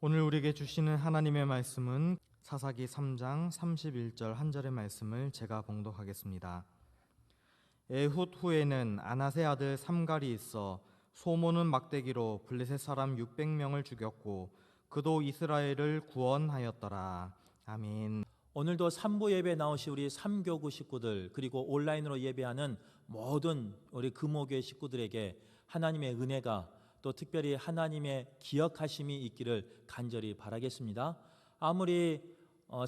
오늘 우리에게 주시는 하나님의 말씀은 사사기 3장 31절 한 절의 말씀을 제가 봉독하겠습니다. 에훗 후에는 아낫의 아들 삼갈이 있어 소모는 막대기로 블레셋 사람 600명을 죽였고 그도 이스라엘을 구원하였더라. 아멘. 오늘도 3부 예배 나오신 우리 삼교구 식구들, 그리고 온라인으로 예배하는 모든 우리 금호교회 식구들에게 하나님의 은혜가, 또 특별히 하나님의 기억하심이 있기를 간절히 바라겠습니다. 아무리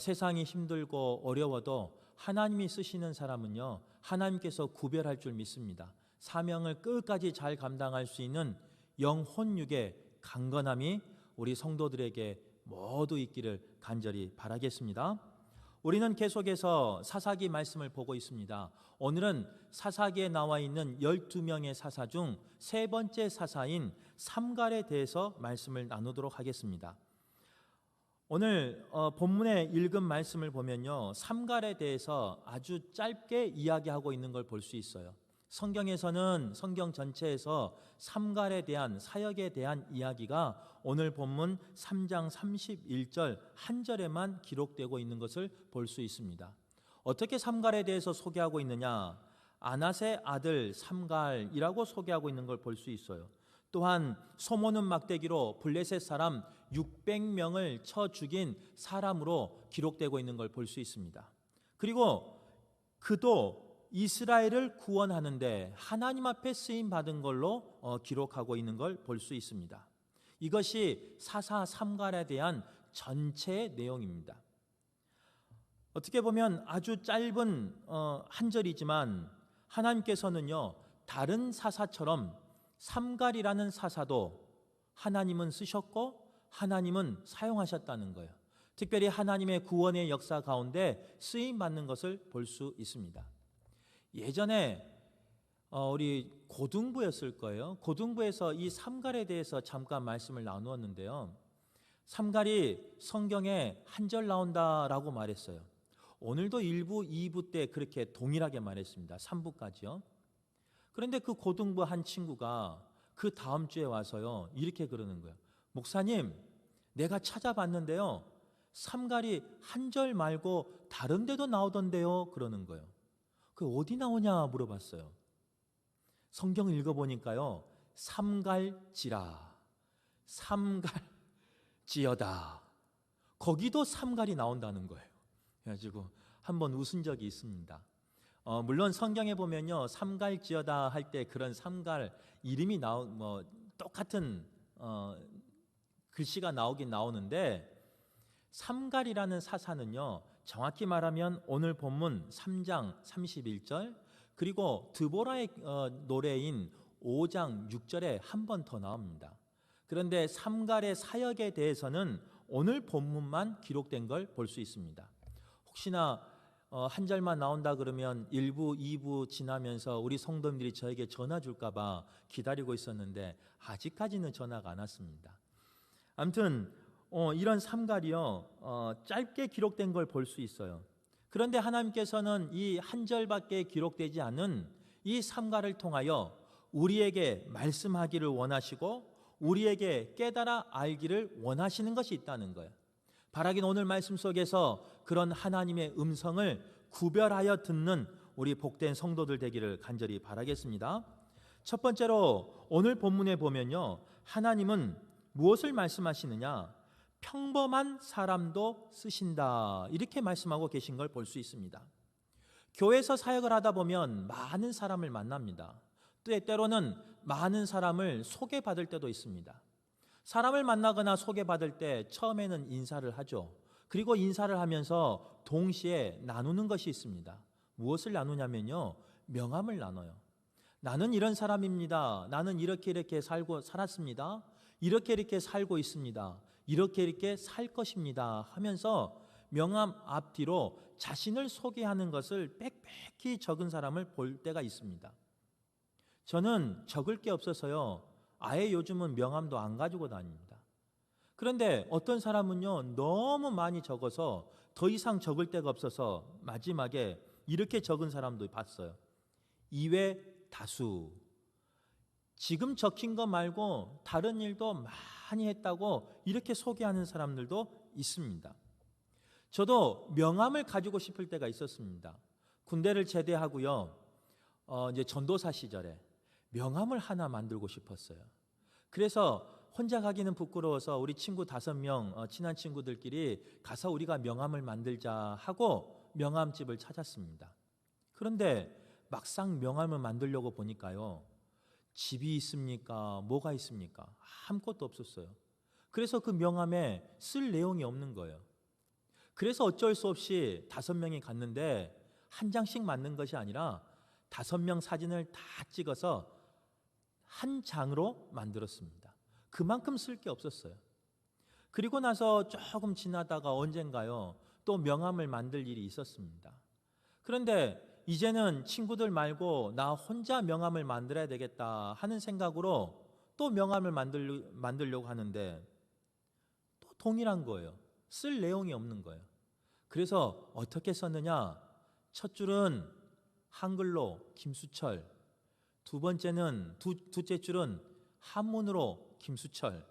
세상이 힘들고 어려워도 하나님이 쓰시는 사람은요, 하나님께서 구별할 줄 믿습니다. 사명을 끝까지 잘 감당할 수 있는 영혼육의 강건함이 우리 성도들에게 모두 있기를 간절히 바라겠습니다. 우리는 계속해서 사사기 말씀을 보고 있습니다. 오늘은 사사기에 나와 있는 12명의 사사 중 세 번째 사사인 삼갈에 대해서 말씀을 나누도록 하겠습니다. 오늘 본문에 읽은 말씀을 보면요, 삼갈에 대해서 아주 짧게 이야기하고 있는 걸 볼 수 있어요. 성경에서는 성경 전체에서 삼갈에 대한 사역에 대한 이야기가 오늘 본문 3장 31절 한 절에만 기록되고 있는 것을 볼 수 있습니다. 어떻게 삼갈에 대해서 소개하고 있느냐? 아낫의 아들 삼갈이라고 소개하고 있는 걸 볼 수 있어요. 또한 소모는 막대기로 블레셋 사람 600명을 쳐 죽인 사람으로 기록되고 있는 걸 볼 수 있습니다. 그리고 그도 이스라엘을 구원하는데 하나님 앞에 쓰임 받은 걸로 기록하고 있는 걸 볼 수 있습니다. 이것이 사사 삼갈에 대한 전체의 내용입니다. 어떻게 보면 아주 짧은 한 절이지만 하나님께서는요, 다른 사사처럼 삼갈이라는 사사도 하나님은 쓰셨고 하나님은 사용하셨다는 거예요. 특별히 하나님의 구원의 역사 가운데 쓰임 받는 것을 볼 수 있습니다. 예전에 우리 고등부였을 거예요. 고등부에서 이 삼갈에 대해서 잠깐 말씀을 나누었는데요, 삼갈이 성경에 한 절 나온다라고 말했어요. 오늘도 1부, 2부 때 그렇게 동일하게 말했습니다. 3부까지요. 그런데 그 고등부 한 친구가 그 다음 주에 와서요, 이렇게 그러는 거예요. 목사님, 내가 찾아봤는데요, 삼갈이 한 절 말고 다른 데도 나오던데요, 그러는 거예요. 그 어디 나오냐 물어봤어요. 성경을 읽어보니까요, 삼갈지라, 삼갈지어다, 거기도 삼갈이 나온다는 거예요. 그래가지고 한번 웃은 적이 있습니다. 물론 성경에 보면요, 삼갈지어다 할 때 그런 삼갈 이름이 똑같은 글씨가 나오긴 나오는데, 삼갈이라는 사사는요, 정확히 말하면 오늘 본문 3장 31절 그리고 드보라의 노래인 5장 6절에 한 번 더 나옵니다. 그런데 삼갈의 사역에 대해서는 오늘 본문만 기록된 걸 볼 수 있습니다. 혹시나 한 절만 나온다 그러면 1부, 2부 지나면서 우리 성도님들이 저에게 전화 줄까 봐 기다리고 있었는데 아직까지는 전화가 안 왔습니다. 아무튼 이런 삼갈이요, 짧게 기록된 걸 볼 수 있어요. 그런데 하나님께서는 이 한 절밖에 기록되지 않은 이 삼갈을 통하여 우리에게 말씀하기를 원하시고 우리에게 깨달아 알기를 원하시는 것이 있다는 거예요. 바라긴 오늘 말씀 속에서 그런 하나님의 음성을 구별하여 듣는 우리 복된 성도들 되기를 간절히 바라겠습니다. 첫 번째로 오늘 본문에 보면요, 하나님은 무엇을 말씀하시느냐? 평범한 사람도 쓰신다, 이렇게 말씀하고 계신 걸 볼 수 있습니다. 교회에서 사역을 하다 보면 많은 사람을 만납니다. 때로는 많은 사람을 소개받을 때도 있습니다. 사람을 만나거나 소개받을 때 처음에는 인사를 하죠. 그리고 인사를 하면서 동시에 나누는 것이 있습니다. 무엇을 나누냐면요, 명함을 나눠요. 나는 이런 사람입니다. 나는 이렇게 살았습니다. 이렇게 살고 있습니다. 이렇게 살 것입니다 하면서 명함 앞뒤로 자신을 소개하는 것을 빽빽히 적은 사람을 볼 때가 있습니다. 저는 적을 게 없어서요, 아예 요즘은 명함도 안 가지고 다닙니다. 그런데 어떤 사람은요, 너무 많이 적어서 더 이상 적을 데가 없어서 마지막에 이렇게 적은 사람도 봤어요. 이외 다수, 지금 적힌 거 말고 다른 일도 많이 했다고 이렇게 소개하는 사람들도 있습니다. 저도 명함을 가지고 싶을 때가 있었습니다. 군대를 제대하고요. 이제 전도사 시절에 명함을 하나 만들고 싶었어요. 그래서 혼자 가기는 부끄러워서 우리 친구 5명, 친한 친구들끼리 가서 우리가 명함을 만들자 하고 명함집을 찾았습니다. 그런데 막상 명함을 만들려고 보니까요. 집이 있습니까? 뭐가 있습니까? 아무것도 없었어요. 그래서 그 명함에 쓸 내용이 없는 거예요. 그래서 어쩔 수 없이 5명이 갔는데 한 장씩 만든 것이 아니라 5명 사진을 다 찍어서 한 장으로 만들었습니다. 그만큼 쓸 게 없었어요. 그리고 나서 조금 지나다가 언젠가요, 또 명함을 만들 일이 있었습니다. 그런데 이제는 친구들 말고 나 혼자 명함을 만들어야 되겠다 하는 생각으로 또 명함을 만들려고 하는데 또 동일한 거예요. 쓸 내용이 없는 거예요. 그래서 어떻게 썼느냐? 첫 줄은 한글로 김수철, 둘째 줄은 한문으로 김수철,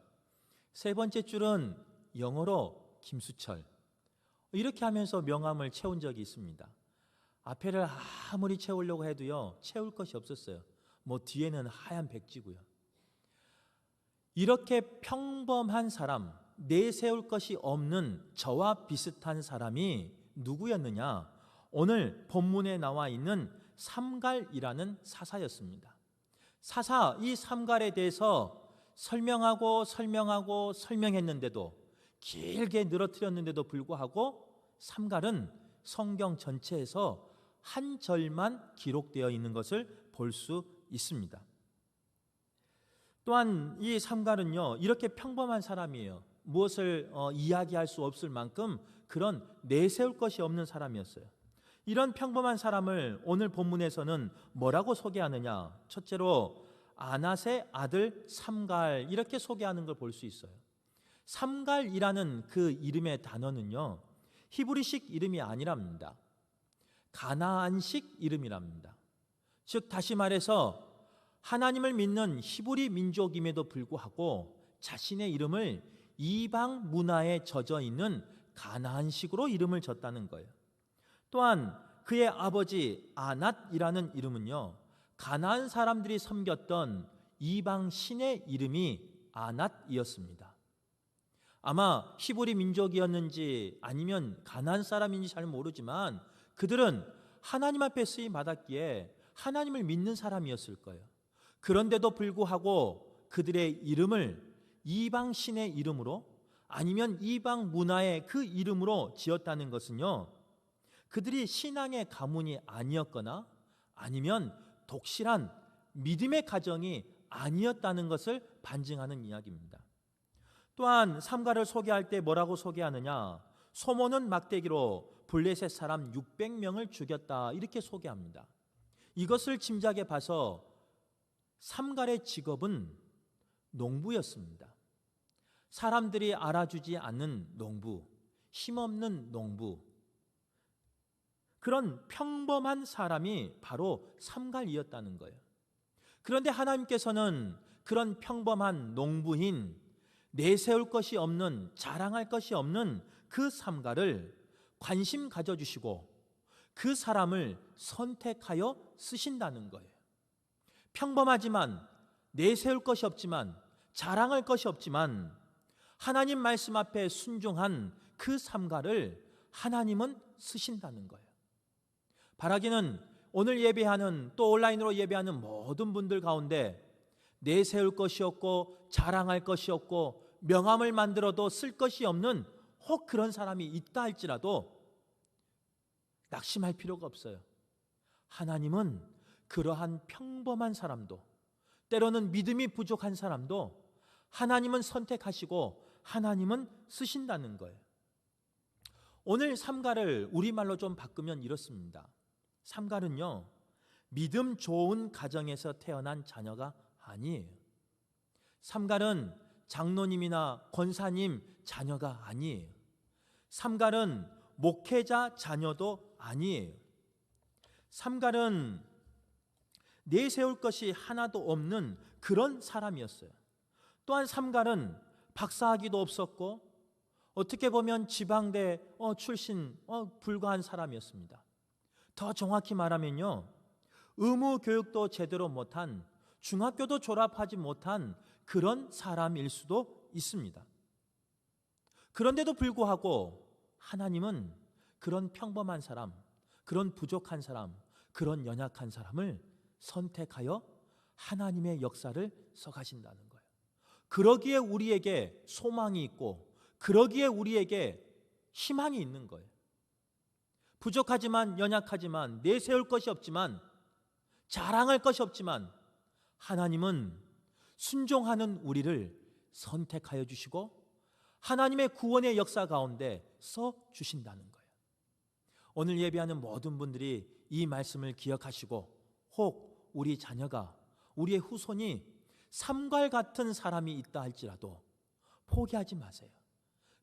세 번째 줄은 영어로 김수철. 이렇게 하면서 명함을 채운 적이 있습니다. 앞에를 아무리 채우려고 해도요, 채울 것이 없었어요. 뭐 뒤에는 하얀 백지고요. 이렇게 평범한 사람, 내세울 것이 없는 저와 비슷한 사람이 누구였느냐? 오늘 본문에 나와 있는 삼갈이라는 사사였습니다. 이 삼갈에 대해서 설명했는데도, 길게 늘어뜨렸는데도 불구하고 삼갈은 성경 전체에서 한 절만 기록되어 있는 것을 볼 수 있습니다. 또한 이 삼갈은요, 이렇게 평범한 사람이에요. 무엇을 이야기할 수 없을 만큼 그런 내세울 것이 없는 사람이었어요. 이런 평범한 사람을 오늘 본문에서는 뭐라고 소개하느냐? 첫째로 아낫의 아들 삼갈, 이렇게 소개하는 걸 볼 수 있어요. 삼갈이라는 그 이름의 단어는요, 히브리식 이름이 아니랍니다. 가나안식 이름이랍니다. 즉 다시 말해서 하나님을 믿는 히브리 민족임에도 불구하고 자신의 이름을 이방 문화에 젖어 있는 가나안식으로 이름을 졌다는 거예요. 또한 그의 아버지 아낫이라는 이름은요, 가나안 사람들이 섬겼던 이방 신의 이름이 아낫이었습니다. 아마 히브리 민족이었는지 아니면 가나안 사람인지 잘 모르지만 그들은 하나님 앞에 쓰임 받았기에 하나님을 믿는 사람이었을 거예요. 그런데도 불구하고 그들의 이름을 이방 신의 이름으로 아니면 이방 문화의 그 이름으로 지었다는 것은요, 그들이 신앙의 가문이 아니었거나 아니면 독실한 믿음의 가정이 아니었다는 것을 반증하는 이야기입니다. 또한 삼갈을 소개할 때 뭐라고 소개하느냐? 소몬은 막대기로 블레셋 사람 600명을 죽였다, 이렇게 소개합니다. 이것을 짐작해 봐서 삼갈의 직업은 농부였습니다. 사람들이 알아주지 않는 농부, 힘없는 농부, 그런 평범한 사람이 바로 삼갈이었다는 거예요. 그런데 하나님께서는 그런 평범한 농부인, 내세울 것이 없는, 자랑할 것이 없는 그 삼갈을 관심 가져주시고 그 사람을 선택하여 쓰신다는 거예요. 평범하지만, 내세울 것이 없지만, 자랑할 것이 없지만 하나님 말씀 앞에 순종한 그 삼갈을 하나님은 쓰신다는 거예요. 바라기는 오늘 예배하는, 또 온라인으로 예배하는 모든 분들 가운데 내세울 것이 없고 자랑할 것이 없고 명함을 만들어도 쓸 것이 없는 혹 그런 사람이 있다 할지라도 낙심할 필요가 없어요. 하나님은 그러한 평범한 사람도, 때로는 믿음이 부족한 사람도 하나님은 선택하시고 하나님은 쓰신다는 거예요. 오늘 삼갈을 우리말로 좀 바꾸면 이렇습니다. 삼갈은요, 믿음 좋은 가정에서 태어난 자녀가 아니에요. 삼갈은 장로님이나 권사님 자녀가 아니에요. 삼갈은 목회자 자녀도 아니에요. 삼갈은 내세울 것이 하나도 없는 그런 사람이었어요. 또한 삼갈은 박사학위도 없었고 어떻게 보면 지방대 출신 불과한 사람이었습니다. 더 정확히 말하면요, 의무 교육도 제대로 못한, 중학교도 졸업하지 못한 그런 사람일 수도 있습니다. 그런데도 불구하고 하나님은 그런 평범한 사람, 그런 부족한 사람, 그런 연약한 사람을 선택하여 하나님의 역사를 써가신다는 거예요. 그러기에 우리에게 소망이 있고, 그러기에 우리에게 희망이 있는 거예요. 부족하지만, 연약하지만, 내세울 것이 없지만, 자랑할 것이 없지만 하나님은 순종하는 우리를 선택하여 주시고 하나님의 구원의 역사 가운데 써 주신다는 거예요. 오늘 예배하는 모든 분들이 이 말씀을 기억하시고, 혹 우리 자녀가, 우리의 후손이 삼갈 같은 사람이 있다 할지라도 포기하지 마세요.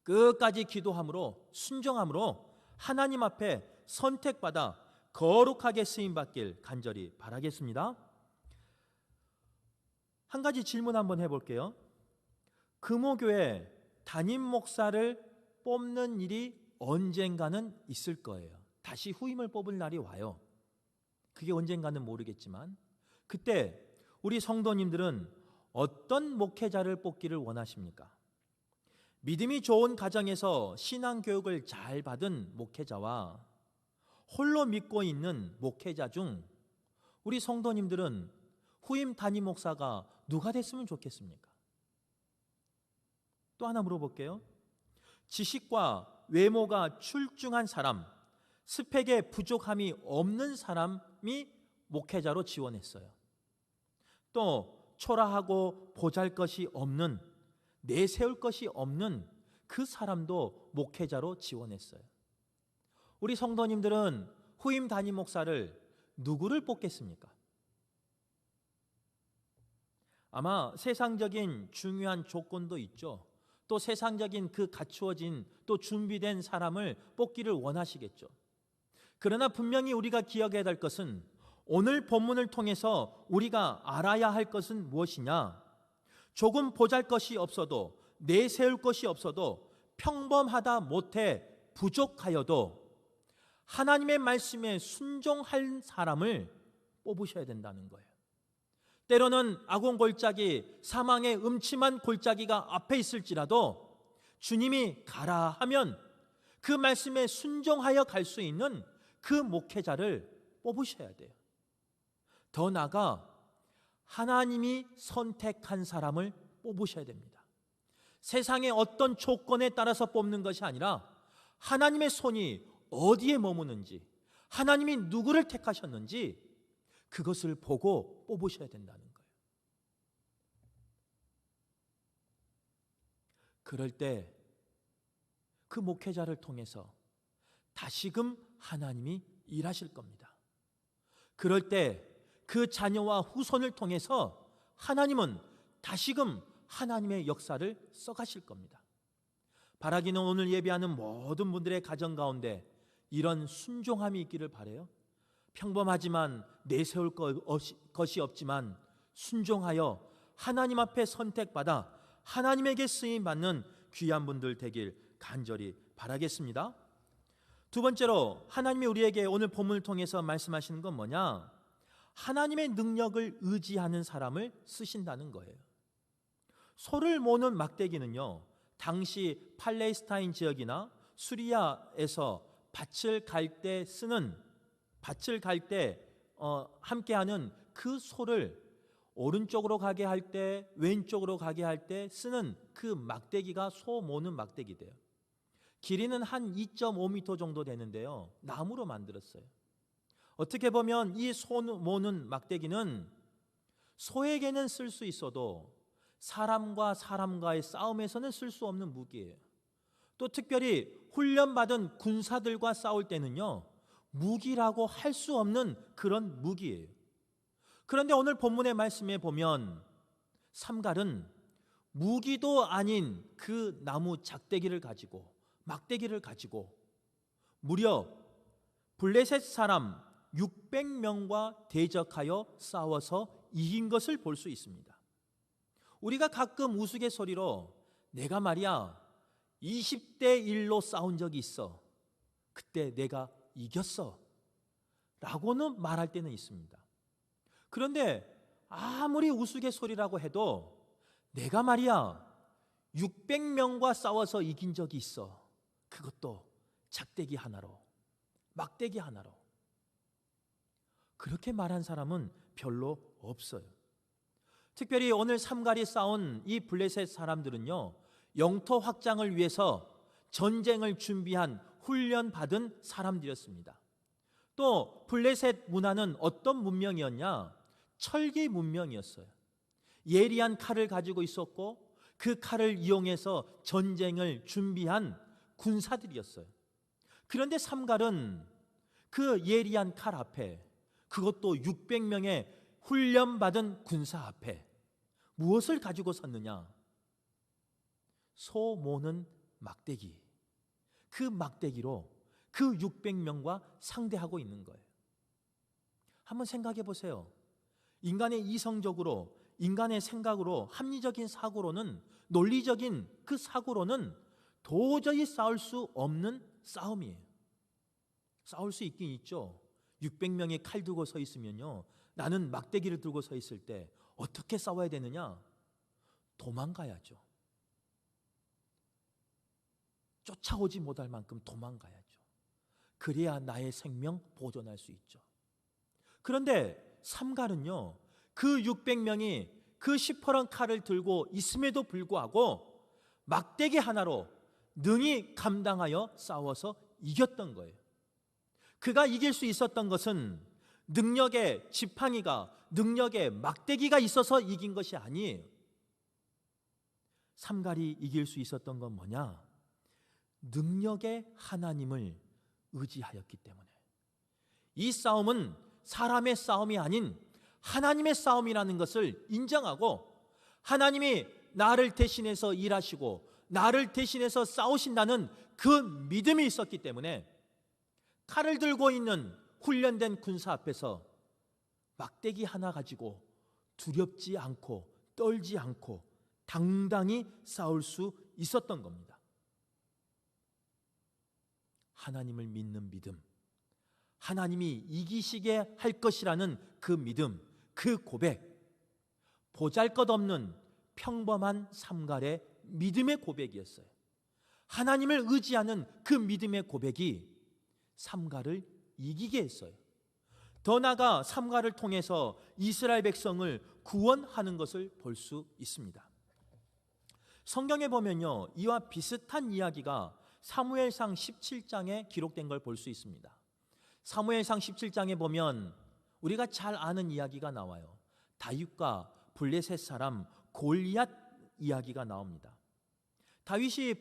끝까지 기도함으로, 순종함으로 하나님 앞에 선택받아 거룩하게 쓰임받길 간절히 바라겠습니다. 한 가지 질문 한번 해볼게요. 금호교회 담임 목사를 뽑는 일이 언젠가는 있을 거예요. 다시 후임을 뽑을 날이 와요. 그게 언젠가는 모르겠지만, 그때 우리 성도님들은 어떤 목회자를 뽑기를 원하십니까? 믿음이 좋은 가정에서 신앙교육을 잘 받은 목회자와 홀로 믿고 있는 목회자 중 우리 성도님들은 후임 담임 목사가 누가 됐으면 좋겠습니까? 또 하나 물어볼게요. 지식과 외모가 출중한 사람, 스펙에 부족함이 없는 사람이 목회자로 지원했어요. 또 초라하고 보잘것이 없는, 내세울 것이 없는 그 사람도 목회자로 지원했어요. 우리 성도님들은 후임 담임 목사를 누구를 뽑겠습니까? 아마 세상적인 중요한 조건도 있죠. 또 세상적인 그 갖추어진 또 준비된 사람을 뽑기를 원하시겠죠. 그러나 분명히 우리가 기억해야 될 것은, 오늘 본문을 통해서 우리가 알아야 할 것은 무엇이냐? 조금 보잘것이 없어도, 내세울 것이 없어도, 평범하다 못해 부족하여도 하나님의 말씀에 순종할 사람을 뽑으셔야 된다는 거예요. 때로는 악원 골짜기, 사망의 음침한 골짜기가 앞에 있을지라도 주님이 가라 하면 그 말씀에 순종하여 갈 수 있는 그 목회자를 뽑으셔야 돼요. 더 나아가 하나님이 선택한 사람을 뽑으셔야 됩니다. 세상의 어떤 조건에 따라서 뽑는 것이 아니라 하나님의 손이 어디에 머무는지, 하나님이 누구를 택하셨는지 그것을 보고 뽑으셔야 된다는 거예요. 그럴 때 그 목회자를 통해서 다시금 하나님이 일하실 겁니다. 그럴 때 그 자녀와 후손을 통해서 하나님은 다시금 하나님의 역사를 써가실 겁니다. 바라기는 오늘 예배하는 모든 분들의 가정 가운데 이런 순종함이 있기를 바라요. 평범하지만 내세울 것이 없지만 순종하여 하나님 앞에 선택받아 하나님에게 쓰임받는 귀한 분들 되길 간절히 바라겠습니다. 두 번째로 하나님이 우리에게 오늘 본문을 통해서 말씀하시는 건 뭐냐? 하나님의 능력을 의지하는 사람을 쓰신다는 거예요. 소를 모는 막대기는요, 당시 팔레스타인 지역이나 수리아에서 밭을 갈 때 함께하는 그 소를 오른쪽으로 가게 할 때, 왼쪽으로 가게 할 때 쓰는 그 막대기가 소 모는 막대기돼요. 길이는 한 2.5m 정도 되는데요, 나무로 만들었어요. 어떻게 보면 이 소 모는 막대기는 소에게는 쓸 수 있어도 사람과 사람과의 싸움에서는 쓸 수 없는 무기예요. 또 특별히 훈련받은 군사들과 싸울 때는요, 무기라고 할 수 없는 그런 무기예요. 그런데 오늘 본문의 말씀에 보면 삼갈은 무기도 아닌 그 나무 작대기를 가지고, 막대기를 가지고 무려 블레셋 사람 600명과 대적하여 싸워서 이긴 것을 볼 수 있습니다. 우리가 가끔 우스갯소리로 내가 말이야 20대 1로 싸운 적이 있어. 그때 내가 이겼어. 라고는 말할 때는 있습니다. 그런데 아무리 우스갯소리라고 해도 내가 말이야 600명과 싸워서 이긴 적이 있어. 그것도 작대기 하나로, 막대기 하나로. 그렇게 말한 사람은 별로 없어요. 특별히 오늘 삼갈이 싸운 이 블레셋 사람들은요, 영토 확장을 위해서 전쟁을 준비한 훈련받은 사람들이었습니다. 또 블레셋 문화는 어떤 문명이었냐? 철기 문명이었어요. 예리한 칼을 가지고 있었고 그 칼을 이용해서 전쟁을 준비한 군사들이었어요. 그런데 삼갈은 그 예리한 칼 앞에, 그것도 600명의 훈련받은 군사 앞에 무엇을 가지고 섰느냐? 소 모는 막대기. 그 막대기로 그 600명과 상대하고 있는 거예요. 한번 생각해 보세요. 인간의 이성적으로, 인간의 생각으로, 합리적인 사고로는, 논리적인 그 사고로는 도저히 싸울 수 없는 싸움이에요. 싸울 수 있긴 있죠. 600명이 칼 들고 서 있으면요, 나는 막대기를 들고 서 있을 때 어떻게 싸워야 되느냐? 도망가야죠. 쫓아오지 못할 만큼 도망가야죠. 그래야 나의 생명 보존할 수 있죠. 그런데 삼갈은요, 그 600명이 그 시퍼런 칼을 들고 있음에도 불구하고 막대기 하나로 능히 감당하여 싸워서 이겼던 거예요. 그가 이길 수 있었던 것은 능력의 지팡이가, 능력의 막대기가 있어서 이긴 것이 아니에요. 삼갈이 이길 수 있었던 건 뭐냐? 능력의 하나님을 의지하였기 때문에. 이 싸움은 사람의 싸움이 아닌 하나님의 싸움이라는 것을 인정하고, 하나님이 나를 대신해서 일하시고 나를 대신해서 싸우신다는 그 믿음이 있었기 때문에 칼을 들고 있는 훈련된 군사 앞에서 막대기 하나 가지고 두렵지 않고 떨지 않고 당당히 싸울 수 있었던 겁니다. 하나님을 믿는 믿음, 하나님이 이기시게 할 것이라는 그 믿음, 그 고백, 보잘것없는 평범한 삼갈의 믿음의 고백이었어요. 하나님을 의지하는 그 믿음의 고백이 삼갈을 이기게 했어요. 더 나아가 삼갈을 통해서 이스라엘 백성을 구원하는 것을 볼 수 있습니다. 성경에 보면요, 이와 비슷한 이야기가 사무엘상 17장에 기록된 걸 볼 수 있습니다. 사무엘상 17장에 보면 우리가 잘 아는 이야기가 나와요. 다윗과 블레셋 사람 골리앗 이야기가 나옵니다. 다윗이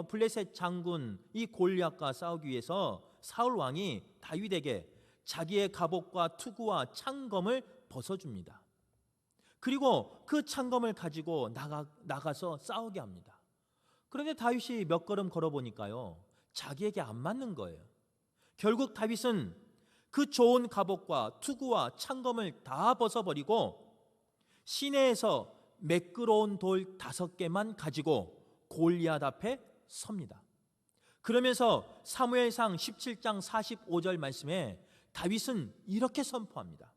블레셋 장군 이 골리앗과 싸우기 위해서 사울 왕이 다윗에게 자기의 갑옷과 투구와 창검을 벗어줍니다. 그리고 그 창검을 가지고 나가서 싸우게 합니다. 그런데 다윗이 몇 걸음 걸어보니까요, 자기에게 안 맞는 거예요. 결국 다윗은 그 좋은 갑옷과 투구와 창검을 다 벗어버리고 시내에서 매끄러운 돌 5개만 가지고 골리앗 앞에 섭니다. 그러면서 사무엘상 17장 45절 말씀에 다윗은 이렇게 선포합니다.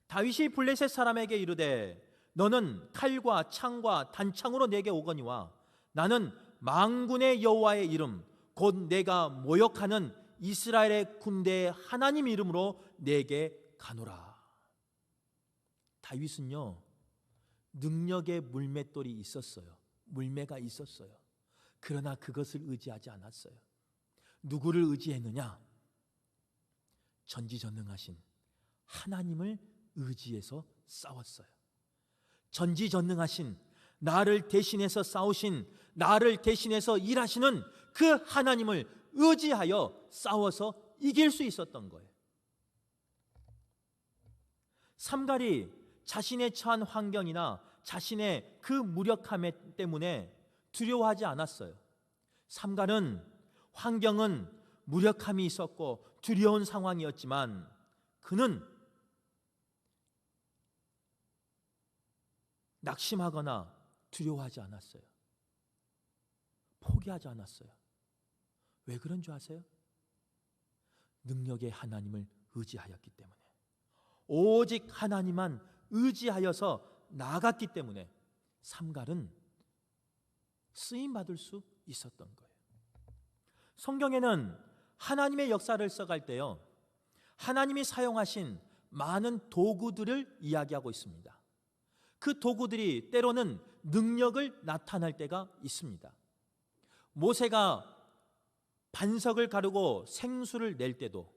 다윗이 블레셋 사람에게 이르되 너는 칼과 창과 단창으로 내게 오거니와 나는 만군의 여호와의 이름 곧 내가 모욕하는 이스라엘의 군대의 하나님 이름으로 내게 가노라. 다윗은요, 능력의 물맷돌이 있었어요. 물매가 있었어요. 그러나 그것을 의지하지 않았어요. 누구를 의지했느냐? 전지전능하신 하나님을 의지해서 싸웠어요. 전지전능하신 나를 대신해서 싸우신, 나를 대신해서 일하시는 그 하나님을 의지하여 싸워서 이길 수 있었던 거예요. 삼갈이 자신의 처한 환경이나 자신의 그 무력함 때문에 두려워하지 않았어요. 삼갈은 환경은 무력함이 있었고 두려운 상황이었지만 그는 낙심하거나 두려워하지 않았어요. 포기하지 않았어요. 왜 그런 줄 아세요? 능력의 하나님을 의지하였기 때문에, 오직 하나님만 의지하여서 나아갔기 때문에 삼갈은 쓰임받을 수 있었던 거예요. 성경에는 하나님의 역사를 써갈 때요, 하나님이 사용하신 많은 도구들을 이야기하고 있습니다. 그 도구들이 때로는 능력을 나타낼 때가 있습니다. 모세가 반석을 가르고 생수를 낼 때도,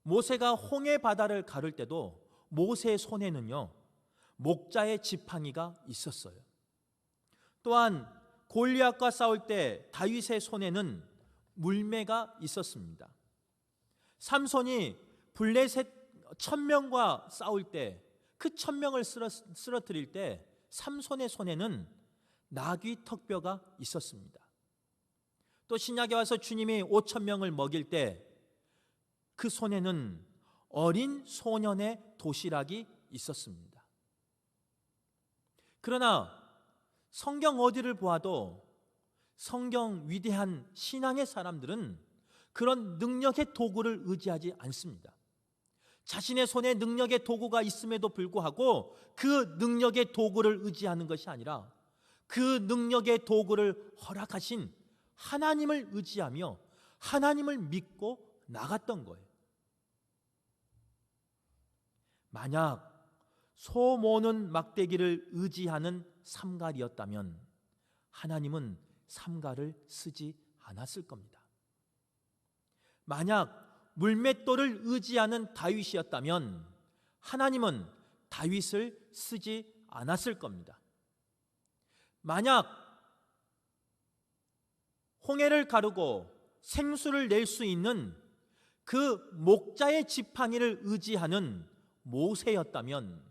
모세가 홍해 바다를 가를 때도 모세의 손에는요, 목자의 지팡이가 있었어요. 또한 골리앗과 싸울 때 다윗의 손에는 물매가 있었습니다. 삼손이 블레셋 1000명과 싸울 때 그 1000명을 쓰러뜨릴 때 삼손의 손에는 나귀 턱뼈가 있었습니다. 또 신약에 와서 주님이 5000명을 먹일 때 그 손에는 어린 소년의 도시락이 있었습니다. 그러나 성경 어디를 보아도 성경 위대한 신앙의 사람들은 그런 능력의 도구를 의지하지 않습니다. 자신의 손에 능력의 도구가 있음에도 불구하고 그 능력의 도구를 의지하는 것이 아니라 그 능력의 도구를 허락하신 하나님을 의지하며 하나님을 믿고 나갔던 거예요. 만약 소 모는 막대기를 의지하는 삼갈이었다면 하나님은 삼갈을 쓰지 않았을 겁니다. 만약 물맷돌을 의지하는 다윗이었다면 하나님은 다윗을 쓰지 않았을 겁니다. 만약 홍해를 가르고 생수를 낼 수 있는 그 목자의 지팡이를 의지하는 모세였다면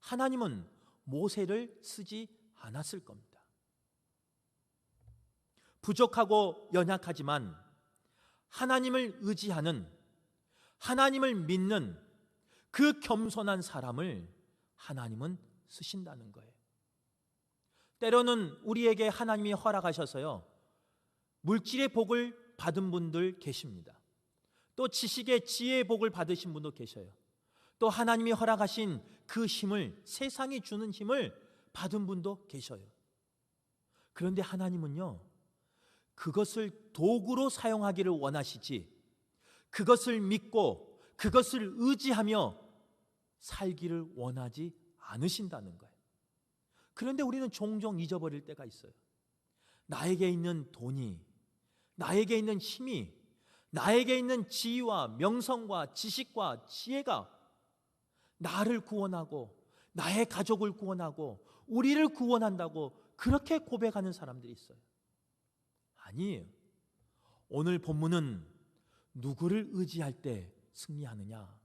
하나님은 모세를 쓰지 않았을 겁니다. 부족하고 연약하지만 하나님을 의지하는, 하나님을 믿는 그 겸손한 사람을 하나님은 쓰신다는 거예요. 때로는 우리에게 하나님이 허락하셔서요, 물질의 복을 받은 분들 계십니다. 또 지식의 지혜의 복을 받으신 분도 계셔요. 또 하나님이 허락하신 그 힘을, 세상이 주는 힘을 받은 분도 계셔요. 그런데 하나님은요, 그것을 도구로 사용하기를 원하시지 그것을 믿고 그것을 의지하며 살기를 원하지 않으신다는 거예요. 그런데 우리는 종종 잊어버릴 때가 있어요. 나에게 있는 돈이, 나에게 있는 힘이, 나에게 있는 지위와 명성과 지식과 지혜가 나를 구원하고 나의 가족을 구원하고 우리를 구원한다고 그렇게 고백하는 사람들이 있어요. 아니에요. 오늘 본문은 누구를 의지할 때 승리하느냐?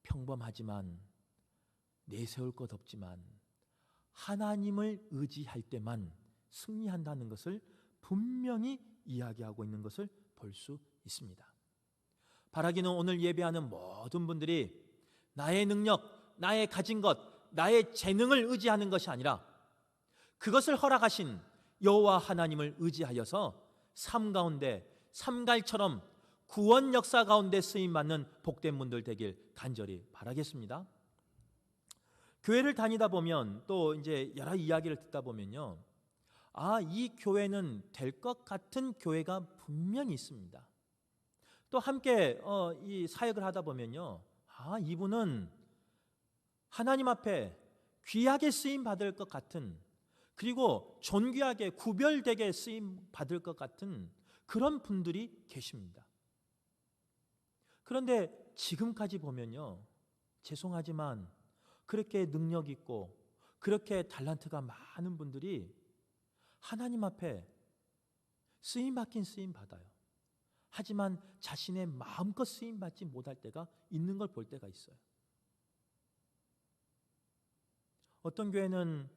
평범하지만 내세울 것 없지만 하나님을 의지할 때만 승리한다는 것을 분명히 이야기하고 있는 것을 볼 수 있습니다. 바라기는 오늘 예배하는 모든 분들이 나의 능력, 나의 가진 것, 나의 재능을 의지하는 것이 아니라 그것을 허락하신 여호와 하나님을 의지하여서 삶 가운데 삼갈처럼 구원 역사 가운데 쓰임받는 복된 분들 되길 간절히 바라겠습니다. 교회를 다니다 보면 또 이제 여러 이야기를 듣다 보면요, 이 교회는 될 것 같은 교회가 분명히 있습니다. 또 함께 이 사역을 하다 보면요, 이분은 하나님 앞에 귀하게 쓰임 받을 것 같은, 그리고 존귀하게 구별되게 쓰임 받을 것 같은 그런 분들이 계십니다. 그런데 지금까지 보면요, 죄송하지만 그렇게 능력 있고 그렇게 달란트가 많은 분들이 하나님 앞에 쓰임 받긴 쓰임 받아요. 하지만 자신의 마음껏 쓰임 받지 못할 때가 있는 걸 볼 때가 있어요. 어떤 교회는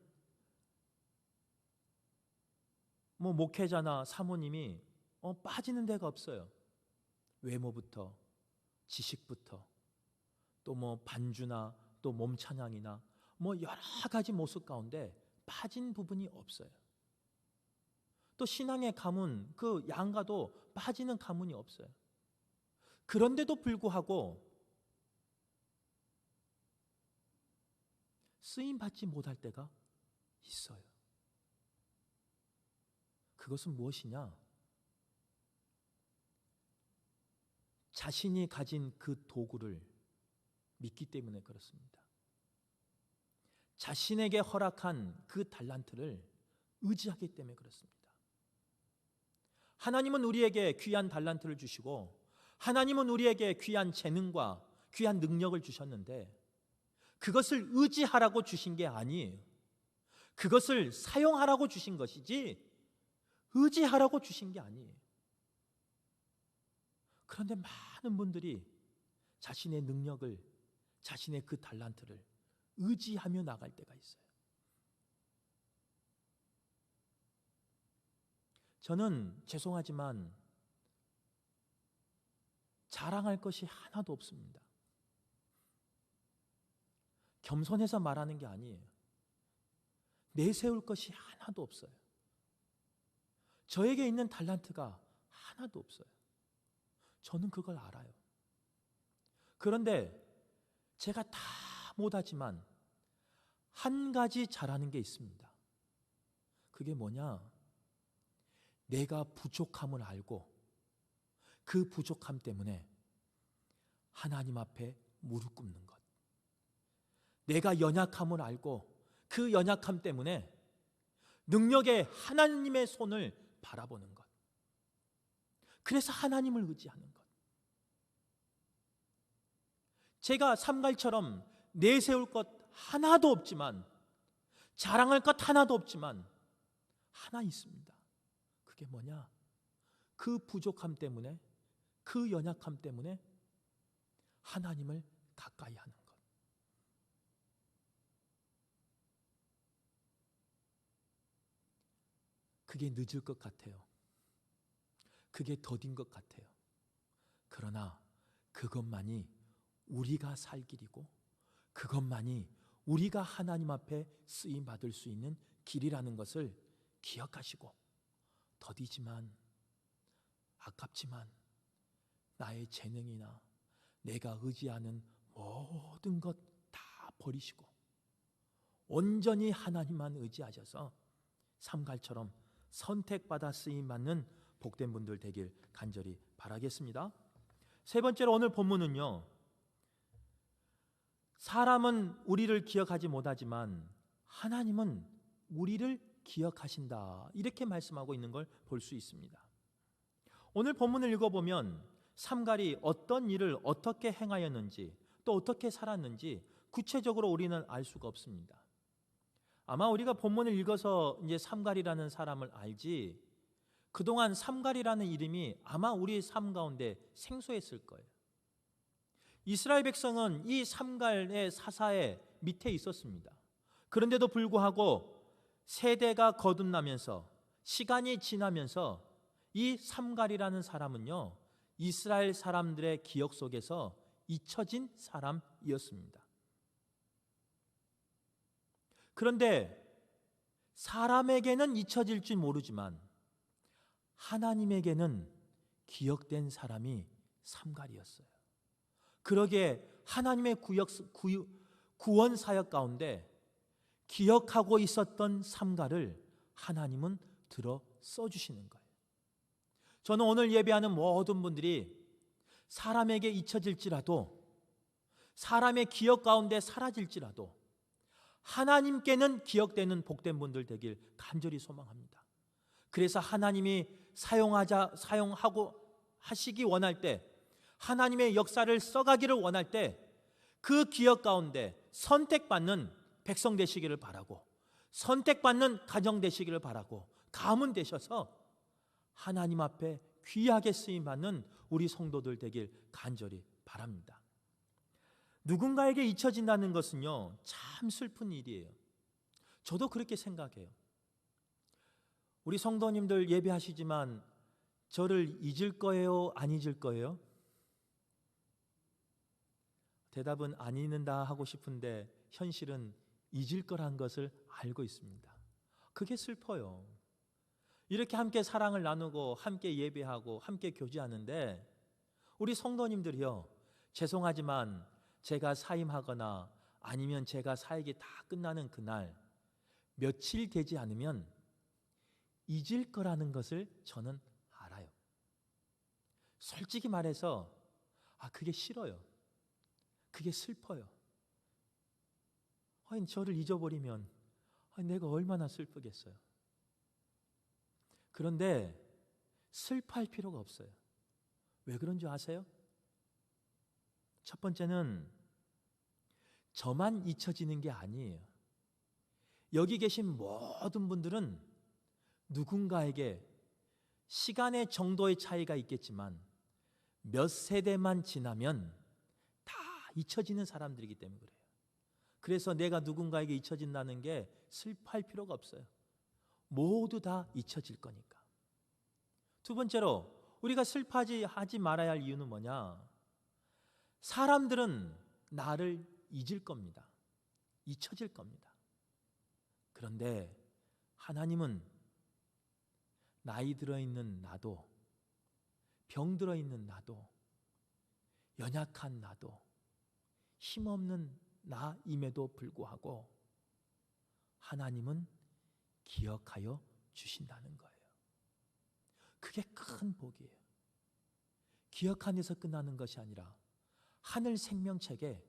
목회자나 사모님이 빠지는 데가 없어요. 외모부터, 지식부터, 또 뭐 반주나 또 몸 찬양이나 뭐 여러 가지 모습 가운데 빠진 부분이 없어요. 또 신앙의 가문, 그 양가도 빠지는 가문이 없어요. 그런데도 불구하고 쓰임 받지 못할 때가 있어요. 그것은 무엇이냐? 자신이 가진 그 도구를 믿기 때문에 그렇습니다. 자신에게 허락한 그 달란트를 의지하기 때문에 그렇습니다. 하나님은 우리에게 귀한 달란트를 주시고 하나님은 우리에게 귀한 재능과 귀한 능력을 주셨는데 그것을 의지하라고 주신 게 아니에요. 그것을 사용하라고 주신 것이지 의지하라고 주신 게 아니에요. 그런데 많은 분들이 자신의 능력을, 자신의 그 달란트를 의지하며 나갈 때가 있어요. 저는 죄송하지만 자랑할 것이 하나도 없습니다. 겸손해서 말하는 게 아니에요. 내세울 것이 하나도 없어요. 저에게 있는 달란트가 하나도 없어요. 저는 그걸 알아요. 그런데 제가 다 못하지만 한 가지 잘하는 게 있습니다. 그게 뭐냐? 내가 부족함을 알고 그 부족함 때문에 하나님 앞에 무릎 꿇는 것. 내가 연약함을 알고 그 연약함 때문에 능력의 하나님의 손을 바라보는 것. 그래서 하나님을 의지하는 것. 제가 삼갈처럼 내세울 것 하나도 없지만, 자랑할 것 하나도 없지만 하나 있습니다. 그게 뭐냐? 그 부족함 때문에, 그 연약함 때문에 하나님을 가까이 하는 것. 그게 늦을 것 같아요. 그게 더딘 것 같아요. 그러나 그것만이 우리가 살 길이고 그것만이 우리가 하나님 앞에 쓰임 받을 수 있는 길이라는 것을 기억하시고, 더디지만 아깝지만 나의 재능이나 내가 의지하는 모든 것 다 버리시고 온전히 하나님만 의지하셔서 삼갈처럼 선택받아 쓰임 받는 복된 분들 되길 간절히 바라겠습니다. 세 번째로 오늘 본문은요, 사람은 우리를 기억하지 못하지만 하나님은 우리를 기억하신다, 이렇게 말씀하고 있는 걸 볼 수 있습니다. 오늘 본문을 읽어보면 삼갈이 어떤 일을 어떻게 행하였는지 또 어떻게 살았는지 구체적으로 우리는 알 수가 없습니다. 아마 우리가 본문을 읽어서 이제 삼갈이라는 사람을 알지, 그동안 삼갈이라는 이름이 아마 우리 삶 가운데 생소했을 거예요. 이스라엘 백성은 이 삼갈의 사사의 밑에 있었습니다. 그런데도 불구하고 세대가 거듭나면서 시간이 지나면서 이 삼갈이라는 사람은요, 이스라엘 사람들의 기억 속에서 잊혀진 사람이었습니다. 그런데 사람에게는 잊혀질지 모르지만 하나님에게는 기억된 사람이 삼갈이었어요. 그러기에 하나님의 구원 사역 가운데 기억하고 있었던 삼갈을 하나님은 들어 써주시는 거예요. 저는 오늘 예배하는 모든 분들이 사람에게 잊혀질지라도, 사람의 기억 가운데 사라질지라도 하나님께는 기억되는 복된 분들 되길 간절히 소망합니다. 그래서 하나님이 사용하고 하시기 원할 때, 하나님의 역사를 써가기를 원할 때 그 기억 가운데 선택받는 백성 되시기를 바라고, 선택받는 가정 되시기를 바라고, 가문 되셔서 하나님 앞에 귀하게 쓰임받는 우리 성도들 되길 간절히 바랍니다. 누군가에게 잊혀진다는 것은요, 참 슬픈 일이에요. 저도 그렇게 생각해요. 우리 성도님들 예배하시지만 저를 잊을 거예요? 안 잊을 거예요? 대답은 안 잊는다 하고 싶은데 현실은 잊을 거란 것을 알고 있습니다. 그게 슬퍼요. 이렇게 함께 사랑을 나누고 함께 예배하고 함께 교제하는데 우리 성도님들이요, 죄송하지만 제가 사임하거나 아니면 제가 사역이 다 끝나는 그날 며칠 되지 않으면 잊을 거라는 것을 저는 알아요. 솔직히 말해서 그게 싫어요. 그게 슬퍼요. 아니, 저를 잊어버리면 내가 얼마나 슬프겠어요. 그런데 슬퍼할 필요가 없어요. 왜 그런 줄 아세요? 첫 번째는 저만 잊혀지는 게 아니에요. 여기 계신 모든 분들은 누군가에게 시간의 정도의 차이가 있겠지만 몇 세대만 지나면 다 잊혀지는 사람들이기 때문에 그래요. 그래서 내가 누군가에게 잊혀진다는 게 슬퍼할 필요가 없어요. 모두 다 잊혀질 거니까. 두 번째로 우리가 슬퍼하지 말아야 할 이유는 뭐냐? 사람들은 나를 잊을 겁니다. 잊혀질 겁니다. 그런데 하나님은 나이 들어있는 나도, 병 들어있는 나도, 연약한 나도, 힘없는 나임에도 불구하고 하나님은 기억하여 주신다는 거예요. 그게 큰 복이에요. 기억하는 데서 끝나는 것이 아니라 하늘 생명책에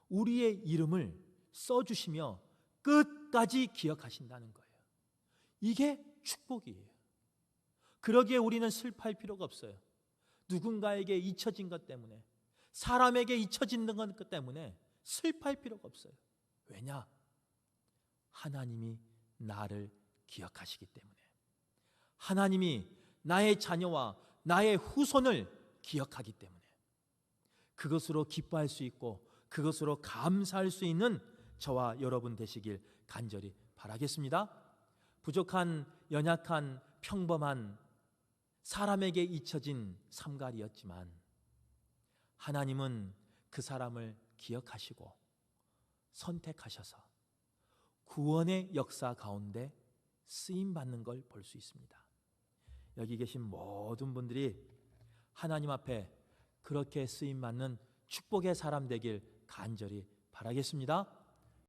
우리의 이름을 써주시며 끝까지 기억하신다는 거예요. 이게 축복이에요. 그러기에 우리는 슬퍼할 필요가 없어요. 누군가에게 잊혀진 것 때문에, 사람에게 잊혀진 것 때문에 슬퍼할 필요가 없어요. 왜냐? 하나님이 나를 기억하시기 때문에. 하나님이 나의 자녀와 나의 후손을 기억하기 때문에 그것으로 기뻐할 수 있고 그것으로 감사할 수 있는 저와 여러분 되시길 간절히 바라겠습니다. 부족한, 연약한, 평범한 사람에게 잊혀진 삼갈이었지만 하나님은 그 사람을 기억하시고 선택하셔서 구원의 역사 가운데 쓰임받는 걸 볼 수 있습니다. 여기 계신 모든 분들이 하나님 앞에 그렇게 쓰임받는 축복의 사람 되길 간절히 바라겠습니다.